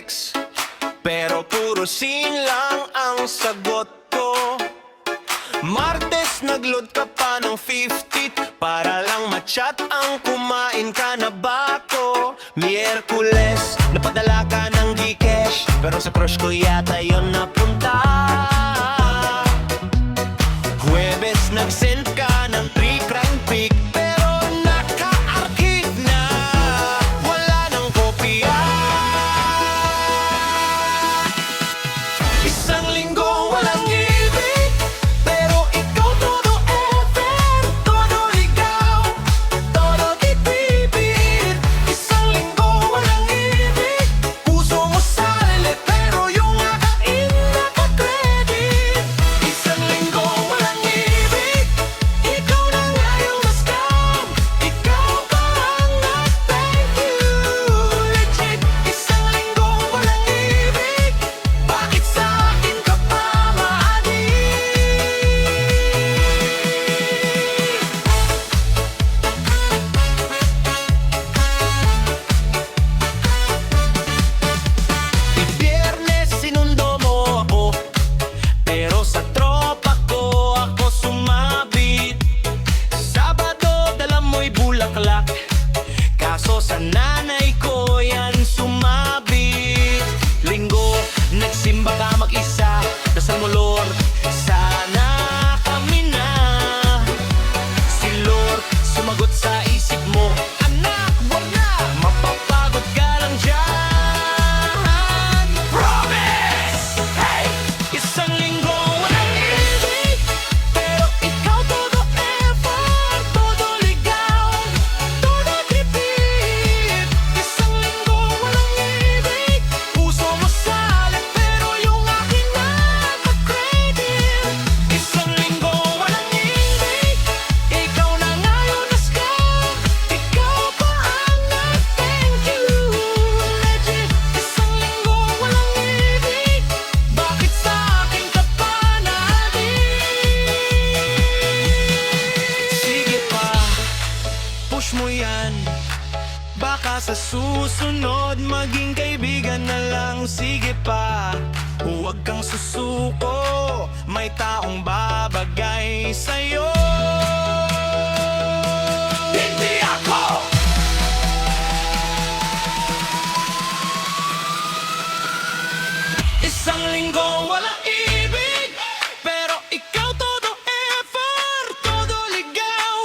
text, pero puro scene lang ang sagot ko. Martes nagload ka pa ng 50 para lang ma-chat ang kumain ka na ba ko. Miyerkules napadala ka ng Gcash, pero sa crush ko yata yon napunta. Huwebes nag-send ka ng pre-crime pic, pero naka-archive na, wala nang kopya. Isang linggo walang ibig, pero ikaw todo effort, todo ligaw, todo titipid. Isang linggo walang ibig, puso mo sale, pero yung akain naka-credit. Isang linggo walang ibig, ikaw na nga yung mascam, ikaw pa ang nag-thank you, legit. Isang linggo walang ibig, bakit sa akin ka pa maadik? Biyernes sinundo mo ako, pero sa tropa ko ako sumabit. Sabado dala mo'y bulaklak, kaso sa nanay ko yan sumabit. Linggo nagsimba ka mag-isa, dasal mo Lord, sana kami na. Si Lord sumagot sa isip mo, anak, wag na, mapapagod ka lang dyan. Promise! Hey! Isang linggo walang ibig, pero ikaw todo effort, todo ligaw, todo tipid. Isang linggo walang ibig, puso mo sale, pero yung akin naka-credit. Isang linggo walang ibig, ikaw na nga yung na-scam, ikaw pa ang nag-thank you, legit. Isang linggo walang ibig, bakit sa akin ka pa naadik? Sige pa, push mo yan, baka sa susunod maging kaibigan na lang. Sige pa, huwag kang susuko, may taong babagay sa'yo. Hindi ako! Isang linggo walang ibig, pero ikaw todo effort, todo ligaw,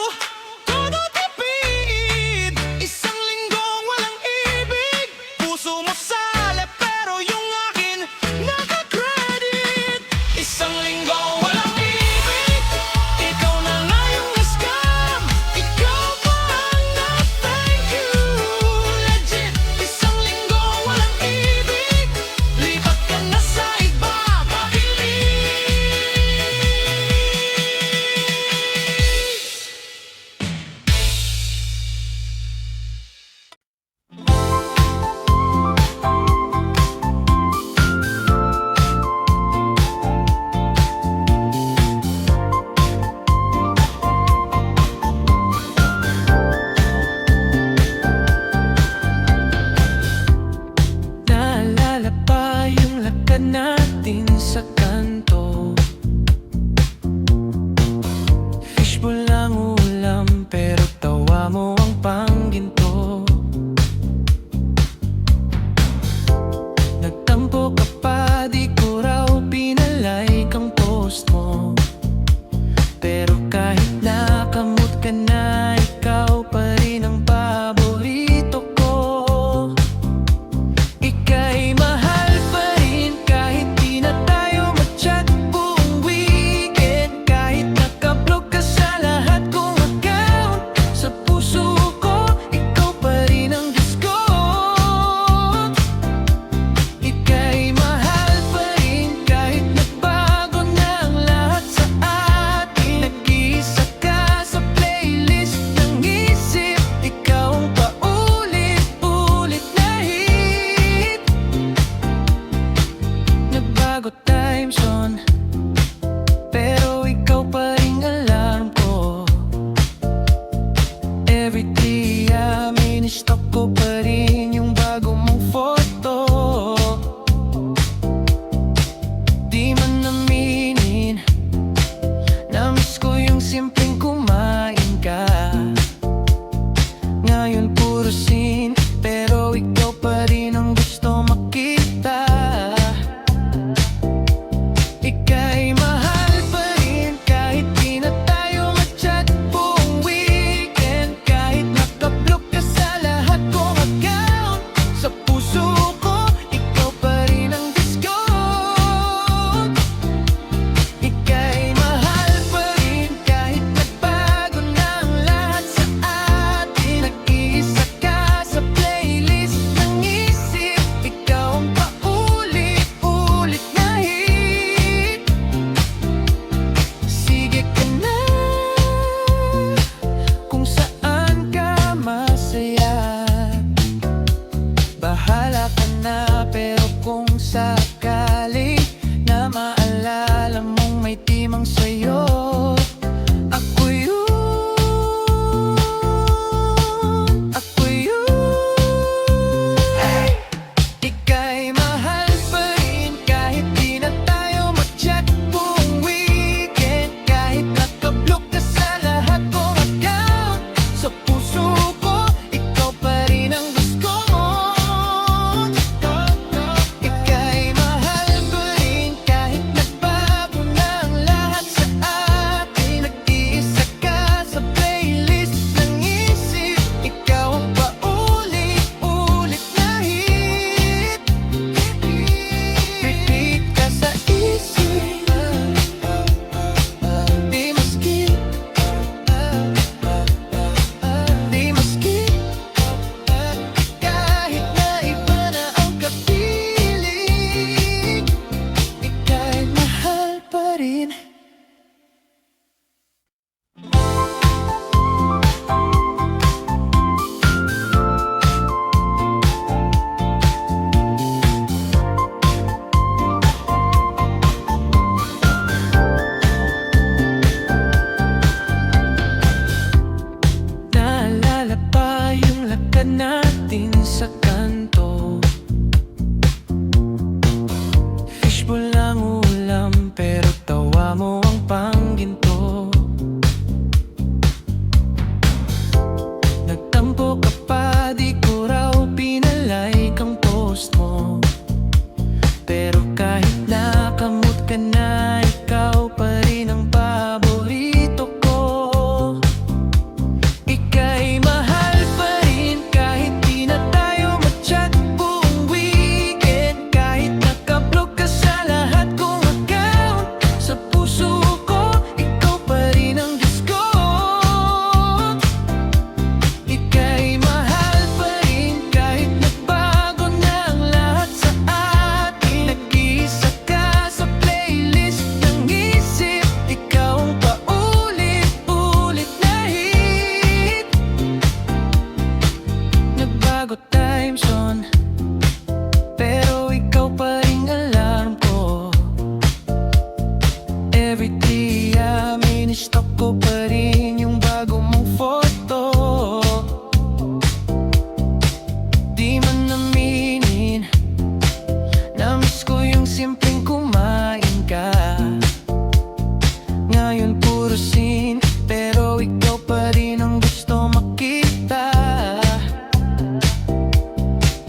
todo tipid. Isang linggo walang ibig, puso mo sale, pero yung akin naka-credit. Isang linggo walang ibig, ikaw may timang sa'yo. Ako yun, ako yun. Ika'y mahal pa rin kahit di na tayo mag-chat buong weekend. Kahit nakablok ka sa lahat kong account, sa puso ko, ikaw pa rin ang gusto mo. Ika'y mahal pa rin kahit nagbago na ang lahat sa atin. Nag-iisa ka sa playlist ng isip. Ikaw ang paulit-ulit na hit. Repeat ka sa isip. Di maski, di maski, kahit na iba na ang kapiling, ika'y mahal pa rin. Naalala pa yung lakad natin sa kanto. Fishbowl lang ulam pero tawa mo ang pangginto. Nagtampo ka pa, di ko raw pinalike ang post mo. Pero kahit nakamut ka na, ikaw pa rin ang paborito ko. Ika'y mahal pa rin kahit di na tayo mag-chat buong weekend. Kahit nakablok ka sa lahat kong account, sa puso ko, ikaw pa rin ang gusto. Ika'y mahal pa rin kahit nagbago na ang lahat sa atin. Nag-iisa ka sa playlist ng isip. Ikaw ang paulit-ulit na hit. Nagbago time zone, pero ikaw pa rin alarm ko. Everyday stalk ko pa rin yung bago mong photo. Di man naminin, na-miss ko yung simpleng kumain ka. Ngayon puro scene, pero ikaw pa rin ang gusto makita.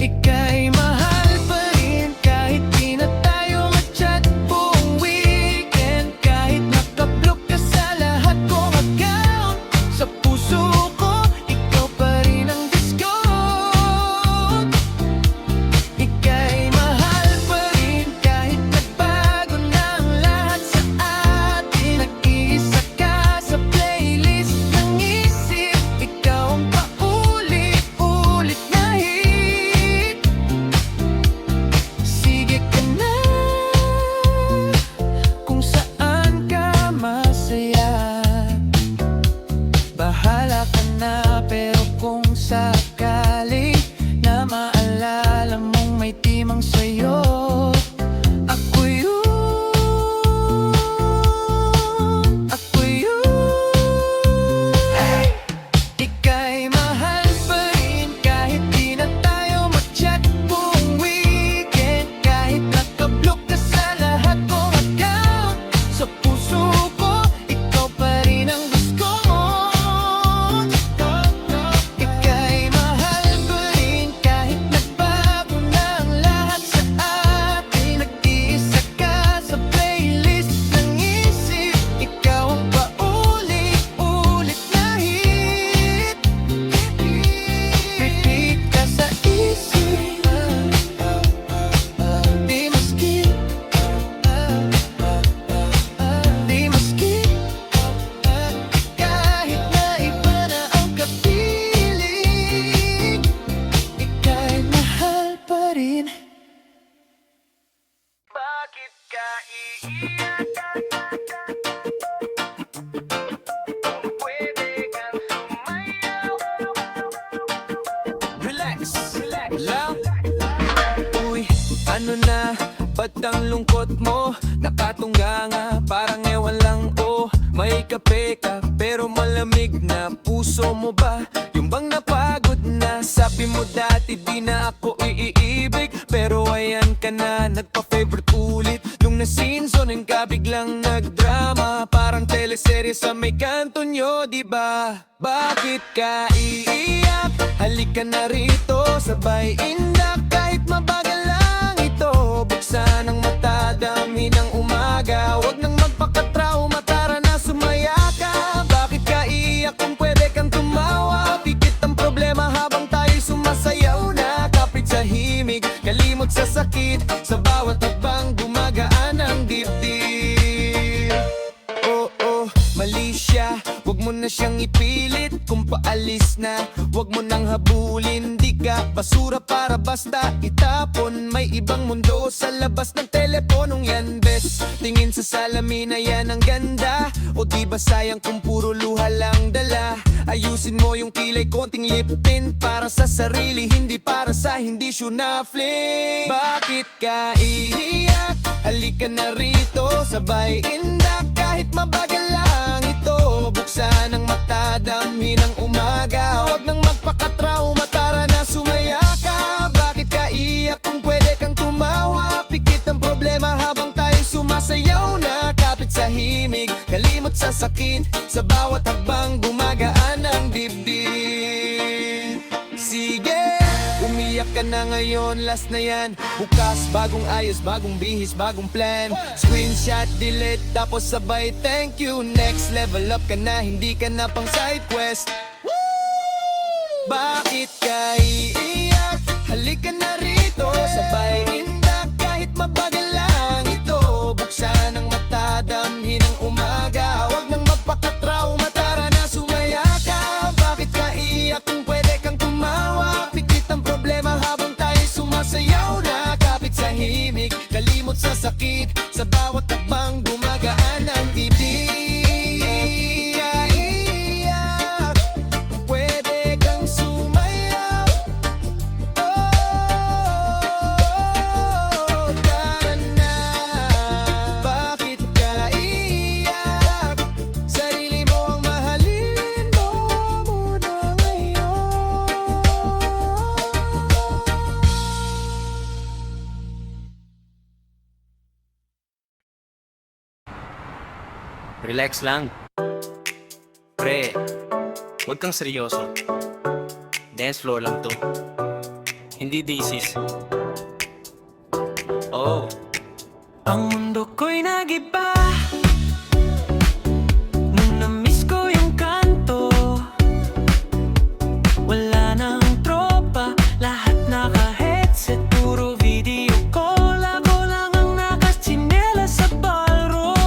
Ika'y mahal pa rin kahit di na tayo mag-chat buong weekend. Kahit nakablok ka sa lahat kong account, sa puso ko, ikaw pa rin ang gusto. Ika'y mahal pa rin kahit nagbago na ang lahat sa atin. Nag-iisa ka sa playlist ng isip. Ikaw ang paulit-ulit na hit. Sige ka na, kung saan ka masaya. Bahala ka na, pero kung sakali na maalala mong may timang sa'yo, ako yun, ako yun. Ika'y mahal pa rin kahit di na tayo mag-chat buong weekend. Kahit nakablok ka sa lahat kong account, sa puso ko, ikaw pa rin ang gusto mo. Ika'y mahal pa rin kahit nagbago na ang lahat sa atin. Nag-iisa ka sa playlist ng isip. Ikaw ang paulit-ulit na hit. Repeat ka sa isip. Di maski, di maski, kahit na iba na ang kapiling, ika'y mahal pa rin. Bakit ka iiyak? Pwede kang sumayaw. Relax, relax lang. Uy, ano na? Ba't ang lungkot mo? Nakatungga nga, parang ewan ka pero malamig na puso mo ba? Yung bang napagod na? Sabi mo dati di na ako iibig, pero ayan ka na, nagpa-favorite ulit. Nung nasinsonin ka biglang nagdrama, parang teleserye sa may kanto nyo, di ba? Bakit ka iiyak? Halika na rito, sabay indak kahit mabagal lang ito. Buksan ang mata, dami ng umaga, wag nang magpakatrauma, tara na sumaya ka. Bakit ka iiyak kung pwede kang tumawa? Pikit ang problema habang tayo sumasayaw na. Kapit sa himig, kalimot sa sakit, sa bawat hakbang gumagaan ang dibdib. Oo, mali siya, wag mo na siyang ipilit. Kung paalis na, wag mo nang habulin. Di ka basura para basta itapon. May ibang mundo sa labas ng teleponong yan, bes. Tingin sa salamin na yan ang ganda, o di ba sayang kung puro luha lang dala? Ayusin mo yung kilay, konting lip tint, para sa sarili, hindi para sa hindi syunafling. Bakit ka iiyak? Halika na rito, sabay indak kahit mabagal lang ito. Buksan ang mata, dami ng umaga, wag nang magpakatrauma, tara na sumaya ka. Bakit ka iiyak kung pwede kang tumawa? Pikit ang problema habang tayo sumasayaw na. Kapit sa himig, kalimot sa sakit, sa bawat hakbang gumagaan ang dibdib. Sige, umiyak ka na ngayon, last na yan. Bukas, bagong ayos, bagong bihis, bagong plan. Screenshot, delete, tapos sabay thank you. Next level up ka na, hindi ka na pang side quest. Bakit ka iiyak? Halika na rito, sabay indak kahit mabagal lang ito. Buksan ang mata, damhin ang umaga, wag nang magpakatrauma, tara na sumaya ka. Bakit ka iiyak kung pwede kang tumawa? Pikit ang problema habang tayo sumasayaw na. Kapit sa himig, kalimot sa sakit, sa bawat hakbang gumagaan ang dibdib. Relax lang. Pre, huwag kang seryoso. Dance floor lang to. Hindi thesis. Oh. Ang mundo ko'y nag-iba nung na-miss ko yung kanto. Wala nang tropa, lahat naka-headset, puro video call. Ako lang ang nakatsinelas sa ballroom.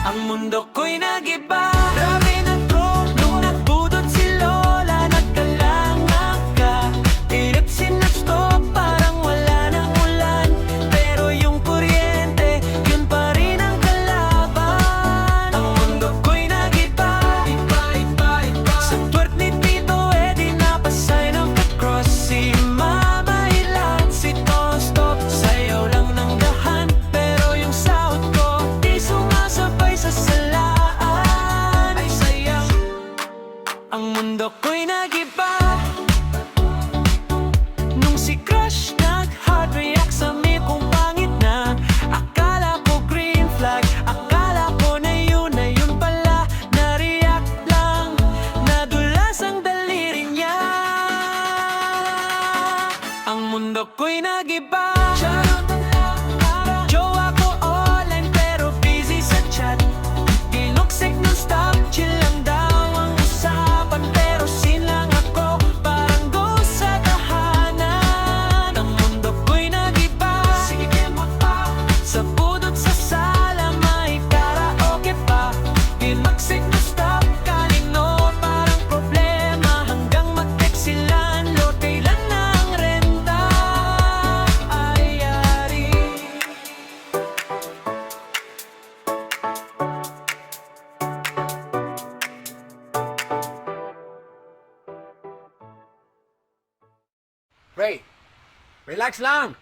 Ang mundo ko'y nag-iba. Grabe na to, nung nagbudot si Lola, nagkalangang ka. Irip sinastop, parang wala nang ulan. Pero yung kuryente, yun pa rin ang kalaban. Ang mundo ko'y nag-iba, iba. Sa twerk ni Tito Eddie, napasign of the cross. Si Mama Ilan, si Tosto, sayaw lang ng dahan. Pero yung sahod ko, di sumasabay sa salaan. Ay sayang, ang mundo ko'y nag-iba nung si Crush nag-hard react sa me kung pangit na. Akala ko green flag, akala ko na yun pala. Na-react lang, nadulas ang daliri niya. Ang mundo ko'y nag-iba. Jowa ko online pero busy sa chat. Tinuksik ng stop, chill lang daw ang usapan. Pero sin lang ako, parang ghost sa tahanan. Ang mundo ko'y nag-iba. Sige mo pa, sa budot sa sala may karaoke pa. Tinuksik ng stop, kanino parang problema. Hanggang mag-text sila, Lord, kailan na ang renta? Ay yari. Pre, relax lang.